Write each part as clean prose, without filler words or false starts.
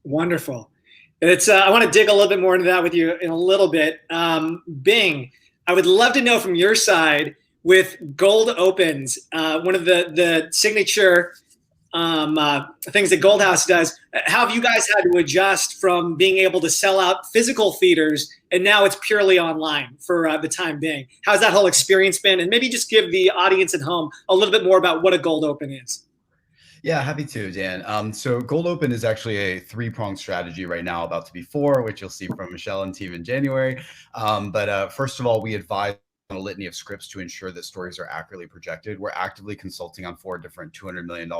Wonderful. It's I want to dig a little bit more into that with you in a little bit. Bing, I would love to know from your side with Gold Opens, one of the signature things that Gold House does. How have you guys had to adjust from being able to sell out physical theaters and now it's purely online for the time being? How's that whole experience been? And maybe just give the audience at home a little bit more about what a Gold Open is. Yeah, happy to, Dan. So Gold Open is actually a three-pronged strategy right now, about to be four, which you'll see from Michelle and team in January. But first of all, we advise on a litany of scripts to ensure that stories are accurately projected. We're actively consulting on four different $200 million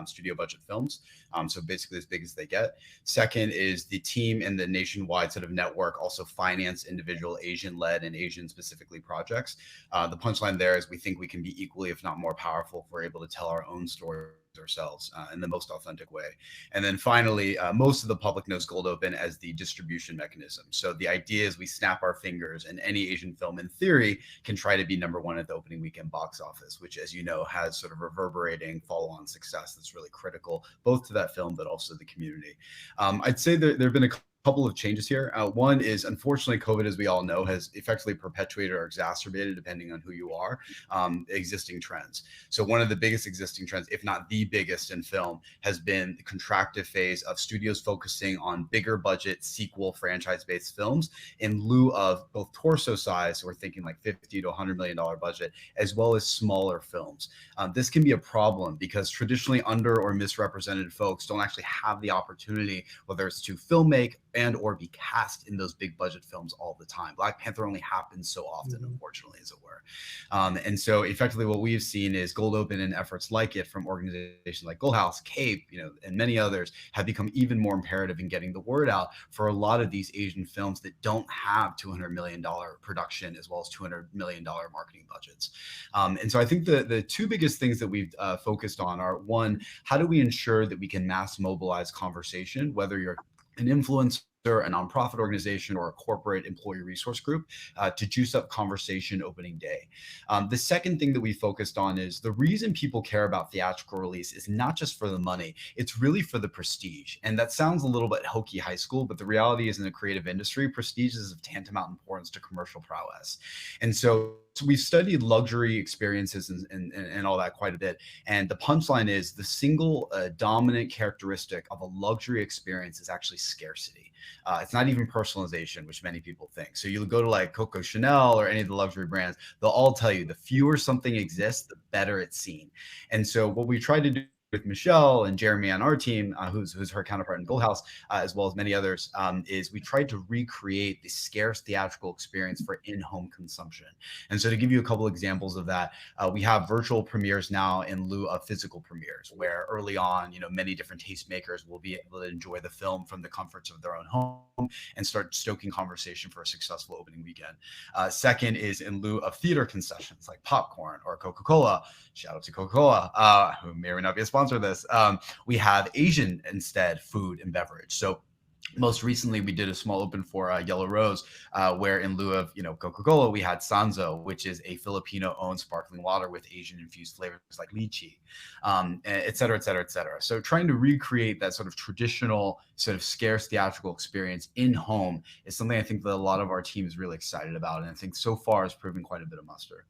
studio budget films, so basically as big as they get. Second is the team and the nationwide sort of network also finance individual Asian-led and Asian-specifically projects. The punchline there is we think we can be equally, if not more powerful, if we're able to tell our own story ourselves in the most authentic way. And then finally, most of the public knows Gold Open as the distribution mechanism. So the idea is we snap our fingers and any Asian film in theory can try to be number one at the opening weekend box office, which, as you know, has sort of reverberating follow-on success that's really critical both to that film but also the community. I'd say there have been a couple of changes here. One is, unfortunately, COVID, as we all know, has effectively perpetuated or exacerbated, depending on who you are, existing trends. So one of the biggest existing trends, if not the biggest in film, has been the contractive phase of studios focusing on bigger budget sequel franchise-based films in lieu of both torso size, so we're thinking like $50 to $100 million budget, as well as smaller films. This can be a problem because traditionally under or misrepresented folks don't actually have the opportunity, whether it's to filmmake and or be cast in those big budget films all the time. Black Panther only happens so often, unfortunately, as it were. And so effectively what we've seen is Gold Open and efforts like it from organizations like Gold House, Cape, and many others have become even more imperative in getting the word out for a lot of these Asian films that don't have $200 million production as well as $200 million marketing budgets. And so I think the two biggest things that we've focused on are, one, how do we ensure that we can mass mobilize conversation, whether you're an influencer, a nonprofit organization, or a corporate employee resource group, to juice up conversation opening day. The second thing that we focused on is the reason people care about theatrical release is not just for the money, it's really for the prestige. And that sounds a little bit hokey high school, but the reality is in the creative industry, prestige is of tantamount importance to commercial prowess. And so we've studied luxury experiences and all that quite a bit. And the punchline is the single dominant characteristic of a luxury experience is actually scarcity. It's not even personalization, which many people think. So you go to like Coco Chanel or any of the luxury brands, they'll all tell you the fewer something exists, the better it's seen. And so what we try to do with Michelle and Jeremy on our team, who's her counterpart in Gold House, as well as many others, is we tried to recreate the scarce theatrical experience for in-home consumption. And so to give you a couple examples of that, we have virtual premieres now in lieu of physical premieres, where early on, many different tastemakers will be able to enjoy the film from the comforts of their own home and start stoking conversation for a successful opening weekend. Second is in lieu of theater concessions like popcorn or Coca-Cola. Shout out to Coca-Cola, who may or may not be a sponsor of this. We have Asian instead food and beverage. So most recently, we did a small open for Yellow Rose, where in lieu of Coca-Cola, we had Sanzo, which is a Filipino-owned sparkling water with Asian-infused flavors like lychee, et cetera, et cetera, et cetera. So trying to recreate that sort of traditional, sort of scarce theatrical experience in home is something I think that a lot of our team is really excited about, and I think so far has proven quite a bit of muster.